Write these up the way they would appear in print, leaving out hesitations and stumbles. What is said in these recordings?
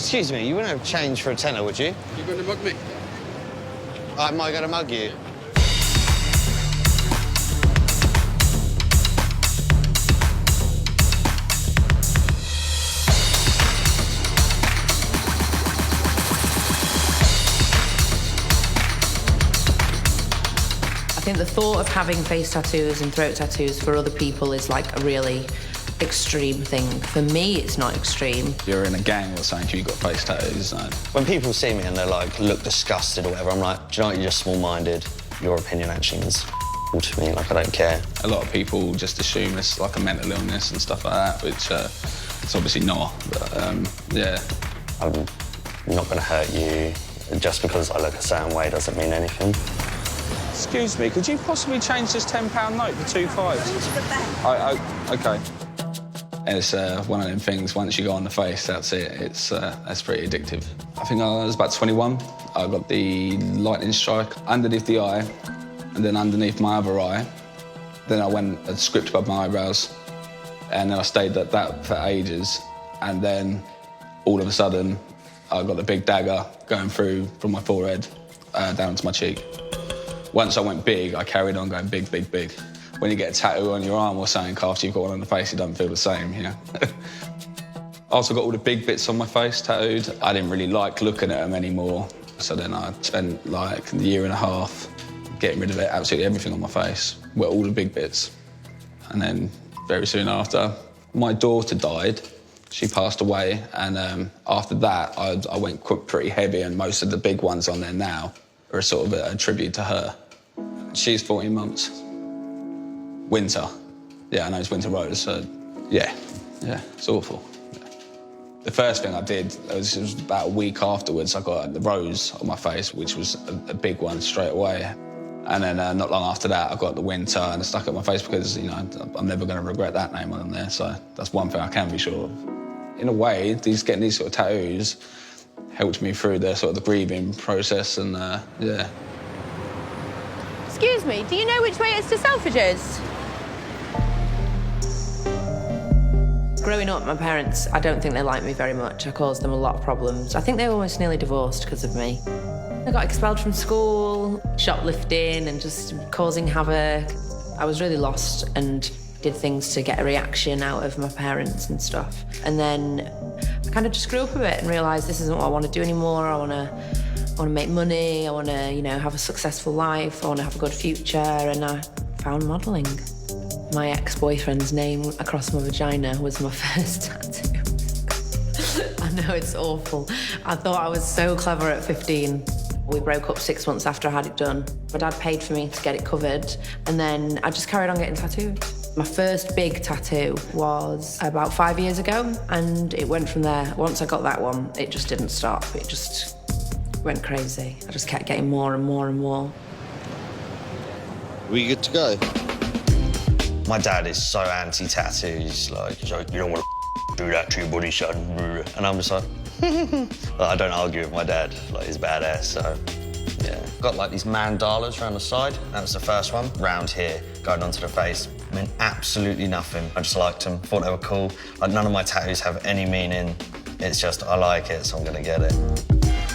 Excuse me, you wouldn't have change for a tenner, would you? You're going to mug me? Am I going to mug you? I think the thought of having face tattoos and throat tattoos for other people is like a really extreme thing. For me, it's not extreme. You're in a gang or something, you've got face tattoos. When people see me and they're like, look disgusted or whatever, I'm like, do you know what, you're just small-minded. Your opinion actually means to me, like, I don't care. A lot of people just assume it's like a mental illness and stuff like that, which it's obviously not, but yeah. I'm not going to hurt you. Just because I look a certain way doesn't mean anything. Excuse me, could you possibly change this £10 note for 2 5s? Okay. It's one of them things, once you go on the face, that's it. That's pretty addictive. I think I was about 21. I got the lightning strike underneath the eye and then underneath my other eye. Then I went a script above my eyebrows and then I stayed at that for ages. And then all of a sudden, I got a big dagger going through from my forehead down to my cheek. Once I went big, I carried on going big, big, big. When you get a tattoo on your arm or something after you've got one on the face, it doesn't feel the same, you know? I also got all the big bits on my face tattooed. I didn't really like looking at them anymore. So then I spent like a year and a half getting rid of it, absolutely everything on my face, well, all the big bits. And then very soon after, my daughter died. She passed away, and after that, I went pretty heavy, and most of the big ones on there now are sort of a tribute to her. She's 14 months. Winter. Yeah, I know it's winter road, so yeah, it's awful. Yeah. The first thing I did, it was about a week afterwards, I got the rose on my face, which was a big one straight away. And then not long after that, I got the winter and I stuck it on my face because, you know, I'm never going to regret that name on there, so that's one thing I can be sure of. In a way, getting these sort of tattoos helped me through the sort of the grieving process and, yeah. Excuse me, do you know which way it's to Selfridges? Growing up, my parents, I don't think they liked me very much. I caused them a lot of problems. I think they were almost nearly divorced because of me. I got expelled from school, shoplifting and just causing havoc. I was really lost and did things to get a reaction out of my parents and stuff. And then I kind of just grew up a bit and realised this isn't what I want to do anymore. I want to make money. I want to, you know, have a successful life. I want to have a good future. And I found modelling. My ex-boyfriend's name across my vagina was my first tattoo. I know, it's awful. I thought I was so clever at 15. We broke up 6 months after I had it done. My dad paid for me to get it covered, and then I just carried on getting tattooed. My first big tattoo was about 5 years ago, and it went from there. Once I got that one, it just didn't stop. It just went crazy. I just kept getting more and more and more. Were you good to go? My dad is so anti-tattoos, like, he's like, you don't want to do that to your body, son. And I'm just like, I don't argue with my dad, like, he's badass, so, yeah. Got, like, these mandalas around the side. That was the first one. Round here, going onto the face, meant absolutely nothing. I just liked them, thought they were cool. Like, none of my tattoos have any meaning. It's just, I like it, so I'm gonna get it.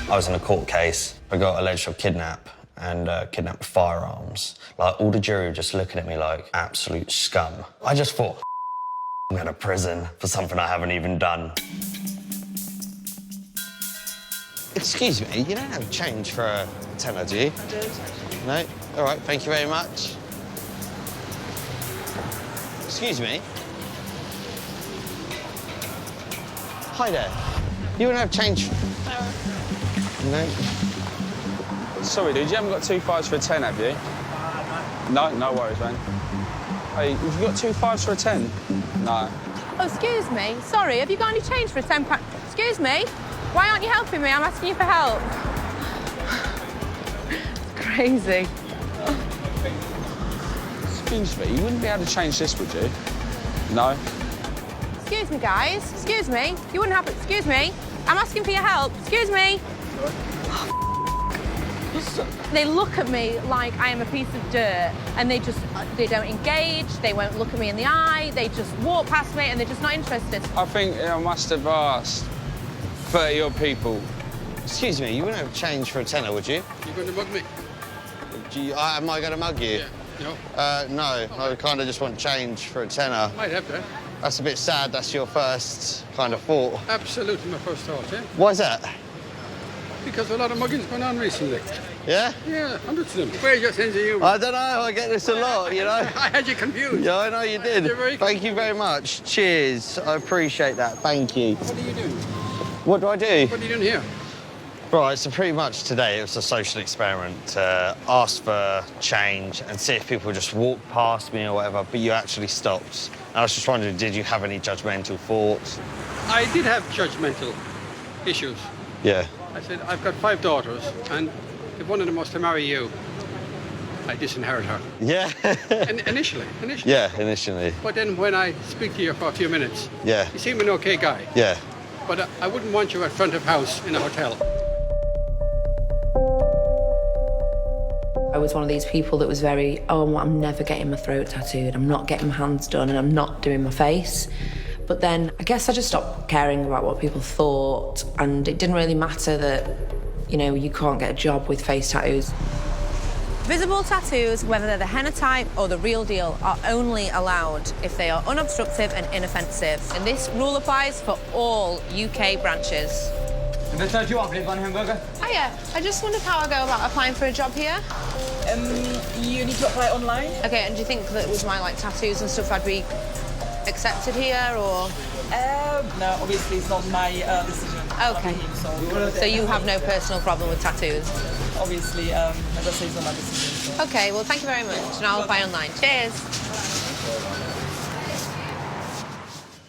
I was in a court case. I got alleged of kidnap and kidnapped with firearms. Like, all the jury were just looking at me like absolute scum. I just thought, I'm going to prison for something I haven't even done. Excuse me, you don't have change for a tenner, do you? I do. No? All right, thank you very much. Excuse me. Hi there. You wouldn't have change? No. Sorry, dude, you haven't got 2 5s for a 10, have you? No, no worries, man. Hey, have you got 2 5s for a 10? No. Oh, excuse me. Sorry, have you got any change for a £10? Excuse me? Why aren't you helping me? I'm asking you for help. It's crazy. Excuse me, you wouldn't be able to change this, would you? No? Excuse me, guys. Excuse me. You wouldn't have... Excuse me. I'm asking for your help. Excuse me. They look at me like I am a piece of dirt, and they don't engage, they won't look at me in the eye, they just walk past me and they're just not interested. I think I must have asked 30-odd people. Excuse me, you wouldn't have change for a tenner, would you? You're going to mug me? Am I going to mug you? Yeah. No? No, I kind of just want change for a tenner. Might have to. That's a bit sad, that's your first kind of thought. Absolutely my first thought, yeah? Why is that? Because a lot of mugging's going on recently. Yeah? Yeah, hundreds of them. Where's your sense of humour? I don't know, I get this a lot, you know? I had you confused. Yeah, I know you did. You're very Thank you very much. Cheers, I appreciate that, thank you. What are you doing? What do I do? What are you doing here? Right, so pretty much today it was a social experiment to ask for change and see if people just walk past me or whatever, but you actually stopped. And I was just wondering, did you have any judgmental thoughts? I did have judgmental issues. Yeah. I said, I've got 5 daughters, and if one of them was to marry you, I disinherit her. Yeah. Initially. Yeah, initially. But then when I speak to you for a few minutes, Yeah. you seem an okay guy. Yeah. But I wouldn't want you at front of house in a hotel. I was one of these people that was very, I'm never getting my throat tattooed, I'm not getting my hands done, and I'm not doing my face. But then I guess I just stopped caring about what people thought, and it didn't really matter that, you can't get a job with face tattoos. Visible tattoos, whether they're the henna type or the real deal, are only allowed if they are unobstructive and inoffensive. And this rule applies for all UK branches. Do you want one hamburger? Hiya, I just wondered how I go about applying for a job here. You need to apply online. Okay, and do you think that with my tattoos and stuff I'd be accepted here, or? No, obviously it's not my decision. Okay. So you have no personal problem with tattoos? Obviously, as I say, it's not my decision. So. Okay, well, thank you very much, and I'll apply online. Cheers.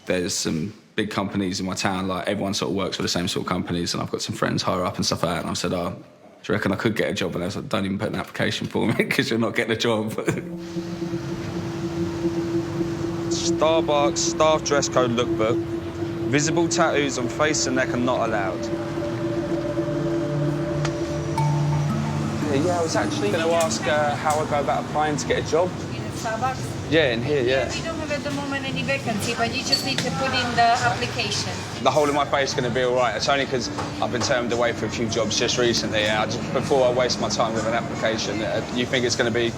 There's some big companies in my town, like everyone sort of works for the same sort of companies, and I've got some friends higher up and stuff like that, and I said, do you reckon I could get a job? And they was like, don't even put an application for me because you're not getting a job. Starbucks staff dress code lookbook. Visible tattoos on face and neck are not allowed. Yeah, I was actually going to ask how I go about applying to get a job. In Starbucks? Yeah, in here, yeah. We don't have at the moment any vacancy, but you just need to put in the application. The whole of my face is going to be all right. It's only because I've been turned away for a few jobs just recently. And before I waste my time with an application, you think it's going to be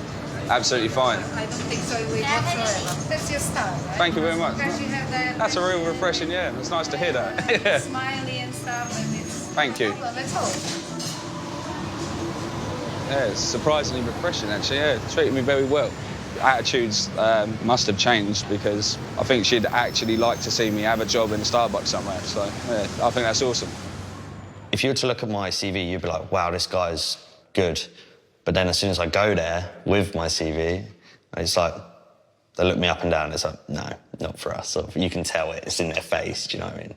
absolutely fine? I don't think so whatsoever. That's your style, right? Thank you very much. Because you have the... That's a real refreshing, yeah. It's nice to hear that. Yeah. Smiley and stuff, and it's... Thank you. Well, that's all. Yeah, it's surprisingly refreshing, actually. Yeah, treated me very well. Attitudes must have changed because I think she'd actually like to see me have a job in a Starbucks somewhere. So, yeah, I think that's awesome. If you were to look at my CV, you'd be like, wow, this guy's good. But then as soon as I go there with my CV, it's like, they look me up and down. It's like, no, not for us. So you can tell it's in their face, do you know what I mean?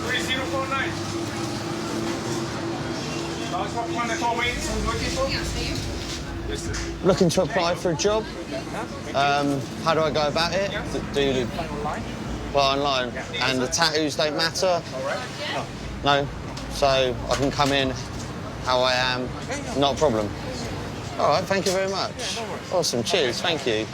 3049. Looking to apply for a job. How do I go about it? Do you apply online? And the tattoos don't matter? No? So I can come in how I am, not a problem. All right, thank you very much. Awesome, cheers, thank you.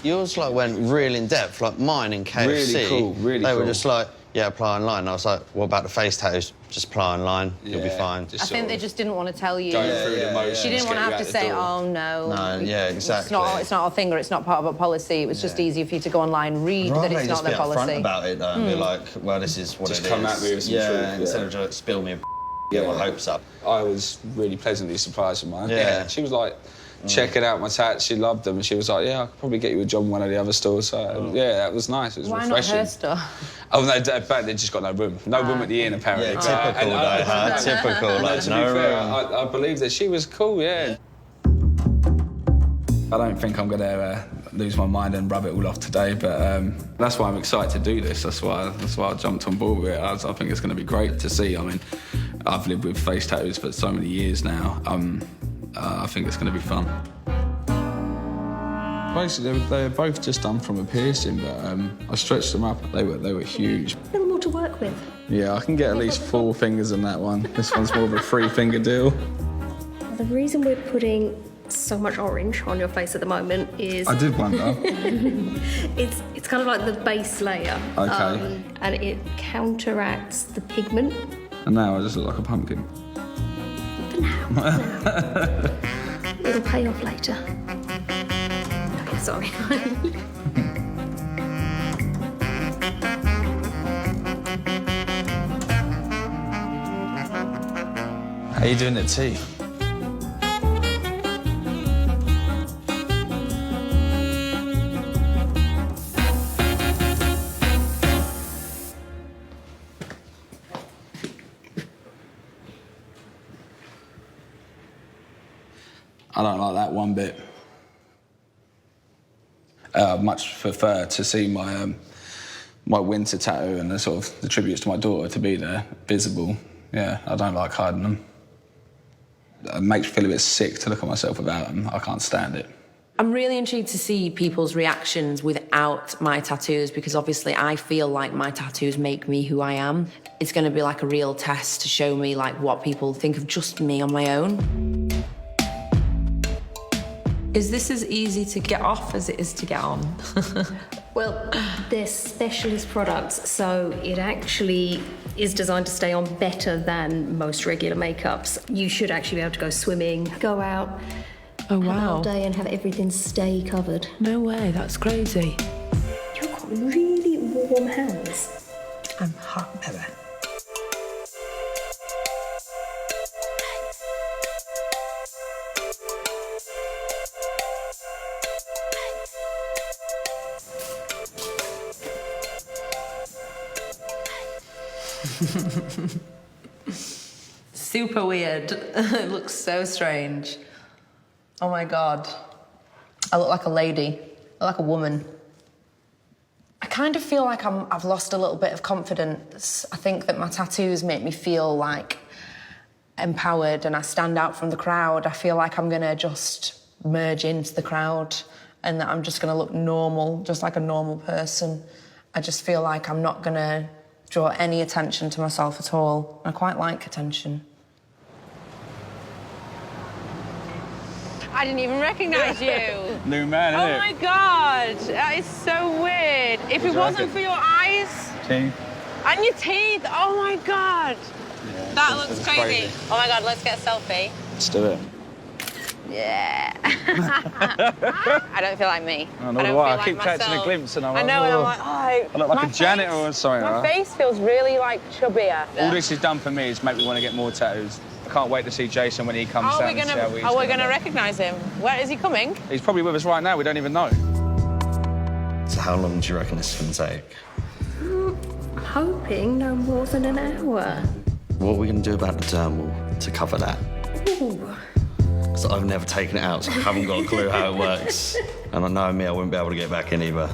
Yours went real in depth, like mine in KFC. Really cool, really cool. They were just like, yeah, apply online. And I was like, what about the face tattoos? Just apply online, you'll be fine. I think they just didn't want to tell you. Going through the motions. She didn't want to have to say, oh, no. No, yeah, exactly. It's not our thing or it's not part of our policy. It was just easier for you to go online, read that it's not their policy. Just be upfront about it, though, and be like, well, this is what Just it is. come at me with some truth, instead of just spill me get my hopes up. I was really pleasantly surprised with mine. Yeah. She was like, checking out my tats, she loved them, and she was like, yeah, I could probably get you a job in one of the other stores. So, yeah, that was nice, it was refreshing. Why not her store? Oh, no, in fact, they just got no room. No room at the inn, apparently. Yeah, typical, though, huh? Typical, to be fair, I believe that she was cool, yeah. I don't think I'm going to lose my mind and rub it all off today, but that's why I'm excited to do this. That's why I jumped on board with it. I think it's going to be great to see. I mean, I've lived with face tattoos for so many years now. I think it's going to be fun. Basically, they were both just done from a piercing, but I stretched them up. They were huge. A little more to work with. Yeah, I can get at least 4 fingers in that one. This one's more of a 3-finger deal. The reason we're putting so much orange on your face at the moment is... I did wonder. It's kind of like the base layer. Okay. And it counteracts the pigment. And now I just look like a pumpkin. For now. It'll pay off later. Okay, sorry. How are you doing at tea? I don't like that one bit. I'd much prefer to see my my winter tattoo and the tributes to my daughter to be there, visible. Yeah, I don't like hiding them. It makes me feel a bit sick to look at myself without them. I can't stand it. I'm really intrigued to see people's reactions without my tattoos because obviously I feel like my tattoos make me who I am. It's going to be like a real test to show me like what people think of just me on my own. Is this as easy to get off as it is to get on? Well, they're specialist products, so it actually is designed to stay on better than most regular makeups. You should actually be able to go swimming, go out, Oh, have wow. all day and have everything stay covered. No way, that's crazy. You've got really warm hands. I'm hot, baby. Super weird. It looks so strange. Oh my God. I look like a lady. I look like a woman. I kind of feel like I've lost a little bit of confidence. I think that my tattoos make me feel like empowered and I stand out from the crowd. I feel like I'm gonna just merge into the crowd and that I'm just gonna look normal, just like a normal person. I just feel like I'm not gonna draw any attention to myself at all. I quite like attention. I didn't even recognise you. New man, Oh innit? my God, that is so weird. If it wasn't for your eyes Teeth. and your teeth, oh my God. Yeah, That this looks is crazy. Oh my God, let's get a selfie. Let's do it. Yeah. I don't feel like me. I know don't why. feel I keep like catching a myself. glimpse and I'm I like, know, and I'm oh. like, oh. I look like my a janitor face- or something. My like that. face feels really like chubbier. All this has done for me is make me want to get more tattoos. I can't wait to see Jason when he comes Are down we and see how he's gonna recognise him? Where is he coming? He's probably with us right now. We don't even know. So how long do you reckon this can take? I'm hoping no more than an hour. What are we going to do about the dermal to cover that? Ooh. So I've never taken it out, so I haven't got a clue how it works. And I know me, I wouldn't be able to get back in either.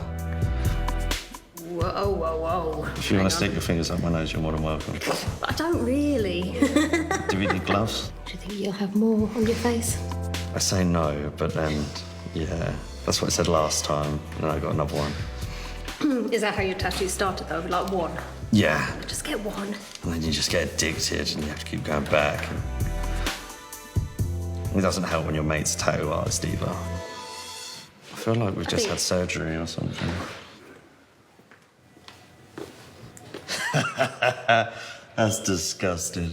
Whoa, whoa, whoa. If you want to stick your fingers up my nose, you're more than welcome. I don't really. Do we need gloves? Do you think you'll have more on your face? I say no, but then, yeah, that's what I said last time, and then I got another one. Is that how your tattoo started though? Like one? Yeah, Just get one. and then you just get addicted and you have to keep going back. It doesn't help when your mate's a tattoo artist either. I feel like we've just had surgery or something. That's disgusting.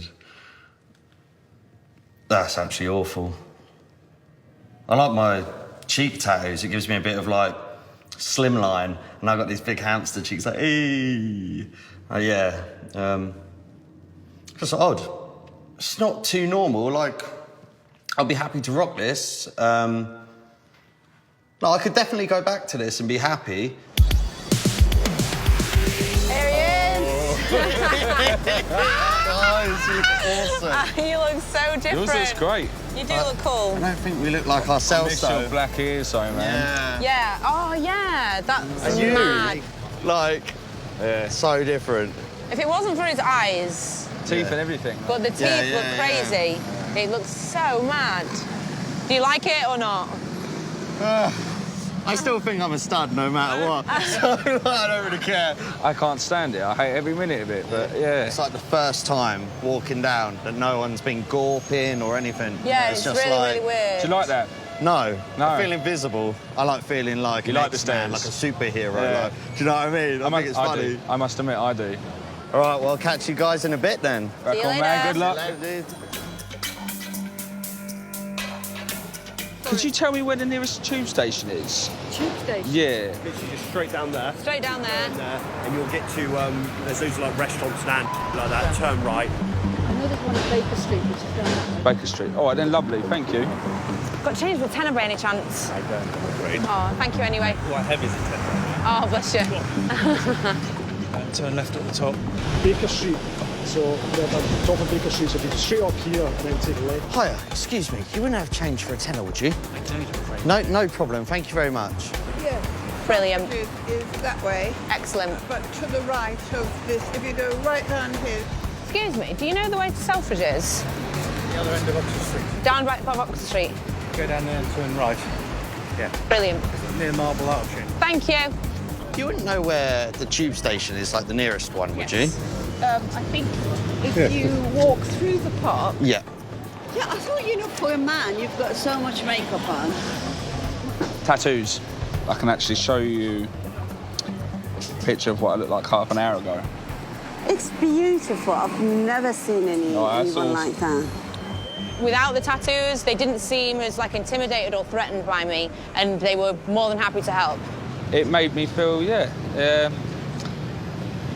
That's actually awful. I like my cheek tattoos. It gives me a bit of like slimline, and I've got these big hamster cheeks. Like, hey, yeah. Just odd. It's not too normal. Like, I'll be happy to rock this. No, I could definitely go back to this and be happy. There he is. Guys, it's awesome. You look so different. Yours looks great. You do look cool. I don't think we look like ourselves, Miss your though. black ears, though, man. Yeah. Yeah. Oh, yeah. That's And you, mad. like, so different. If it wasn't for his eyes, Teeth and everything. but the teeth Yeah, look yeah, crazy, it looks so mad. Do you like it or not? I still think I'm a stud no matter what. So I don't really care. I can't stand it. I hate every minute of it, but yeah. It's like the first time walking down that no one's been gawping or anything. Yeah, it's just really, like, really weird. Do you like that? No. No. I feel invisible. I like feeling like You an like the X-Man, like stairs? a superhero. Yeah. Like, do you know what I mean? I think it's funny. do. I must admit, I do. All right, well, I'll catch you guys in a bit then. Back you on, later. man. Good luck. Later, dude. Could you tell me where the nearest tube station is? Tube station. Yeah. Literally just straight down there. Straight down there. And you'll get to, there's those like restaurants and like that, turn right. I know there's one at Baker Street, which is down there. Baker Street. All right, then, lovely. Thank you. Got change with tenner by any chance? I don't, I'm afraid. Oh, thank you anyway. What heavy is it? Oh, bless you. Turn left at the top. Baker Street. So we're at the top of Baker Street, so be straight up here and then take a left. Hiya, excuse me. You wouldn't have change for a tenner, would you? I don't, I'm afraid. No, no problem. Thank you very much. Yes, Brilliant. is that way. Excellent. But to the right of this, if you go right down here. Excuse me, do you know the way to Selfridges? The other end of Oxford Street. Down by Oxford Street. Go down there and turn right. Yeah. Brilliant. Near Marble Arch. Thank you. You wouldn't know where the tube station is, like the nearest one, would you? I think if you walk through the park. Yeah. Yeah, I thought, you know, for a man, you've got so much makeup on. Tattoos. I can actually show you a picture of what I looked like half an hour ago. It's beautiful. I've never seen anyone like that. Without the tattoos, they didn't seem as like intimidated or threatened by me, and they were more than happy to help. It made me feel,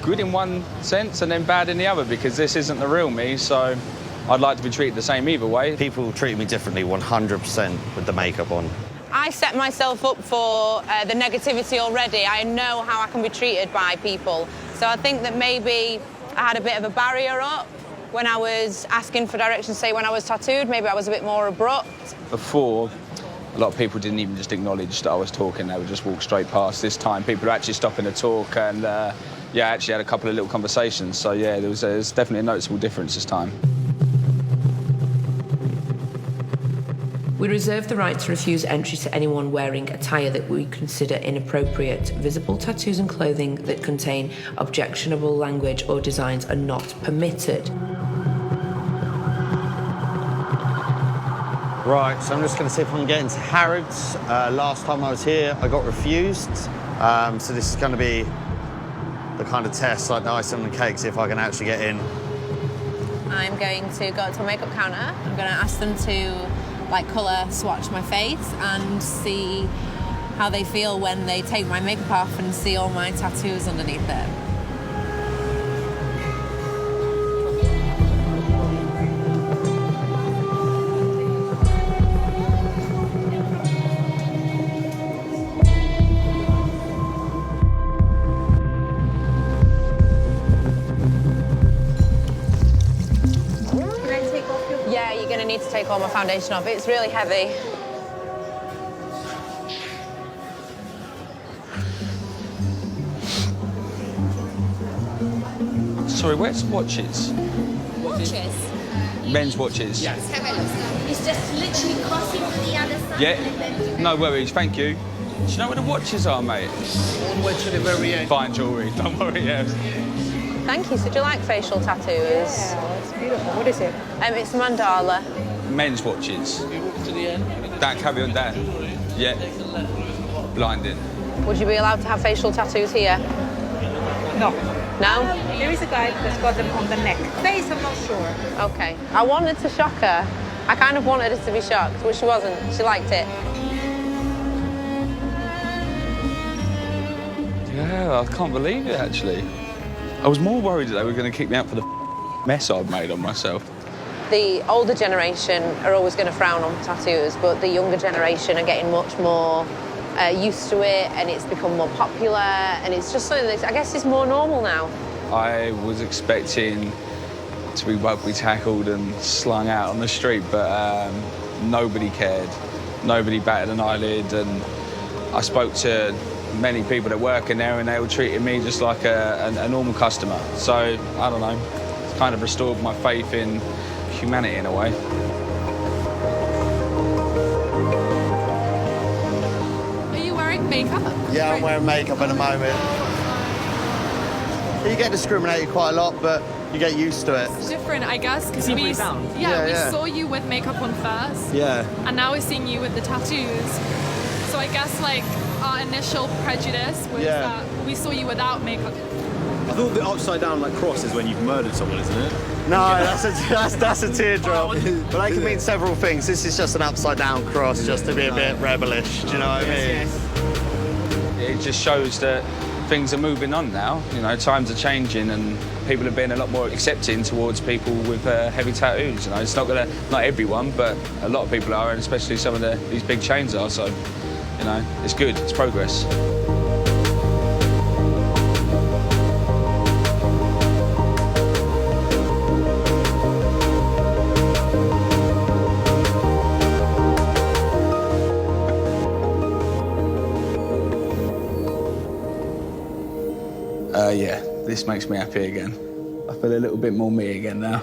good in one sense and then bad in the other, because this isn't the real me, so I'd like to be treated the same either way. People treat me differently 100% with the makeup on. I set myself up for the negativity already. I know how I can be treated by people. So I think that maybe I had a bit of a barrier up when I was asking for directions, say when I was tattooed, maybe I was a bit more abrupt. Before, a lot of people didn't even just acknowledge that I was talking, they would just walk straight past. This time, people are actually stopping to talk, and I actually had a couple of little conversations. So yeah, there's definitely a noticeable difference this time. We reserve the right to refuse entry to anyone wearing attire that we consider inappropriate. Visible tattoos and clothing that contain objectionable language or designs are not permitted. Right, so I'm just going to see if I can get into Harrods. Last time I was here, I got refused. So this is going to be the kind of test, like the icing on the cake, see if I can actually get in. I'm going to go to a makeup counter. I'm going to ask them to colour swatch my face and see how they feel when they take my makeup off and see all my tattoos underneath it. Yeah, you're going to need to take all my foundation off. It's really heavy. Sorry, where's watches? Watches? Men's watches. Yes. It's just literally crossing to the other side. Yeah, no worries, thank you. Do you know where the watches are, mate? All the way to the very end. Fine jewellery, don't worry, yeah. Thank you. So do you like facial tattoos? Yeah, it's beautiful. What is it? It's mandala. Men's watches. You walk to the end. Dan, carry on, Dan. Yeah. Blinding. Would you be allowed to have facial tattoos here? No. No? There is a guy that's got them on the neck. Face, I'm not sure. Okay. I wanted to shock her. I kind of wanted her to be shocked, but she wasn't. She liked it. Yeah, I can't believe it, actually. I was more worried that they were going to kick me out for the mess I'd made on myself. The older generation are always going to frown on tattoos, but the younger generation are getting much more used to it, and it's become more popular, and it's just something that I guess is more normal now. I was expecting to be rugby tackled and slung out on the street, but nobody cared. Nobody batted an eyelid, and I spoke to many people that work in there, and they were treating me just like a normal customer. So, I don't know, it's kind of restored my faith in humanity in a way. Are you wearing makeup? Yeah, I'm wearing makeup at the moment. You get discriminated quite a lot, but you get used to it. It's different, I guess, because we saw you with makeup on first. Yeah. And now we're seeing you with the tattoos. So I guess like our initial prejudice was that we saw you without makeup. I thought the upside down like cross is when you've murdered someone, isn't it? No, that's a teardrop. But they can mean several things. This is just an upside down cross, just to be a bit rebellish. Do you know what I mean? It just shows that things are moving on now. You know, times are changing and people are being a lot more accepting towards people with heavy tattoos. You know, it's not everyone, but a lot of people are, and especially some of these big chains are. So, you know, it's good. It's progress. Yeah, this makes me happy again. I feel a little bit more me again now.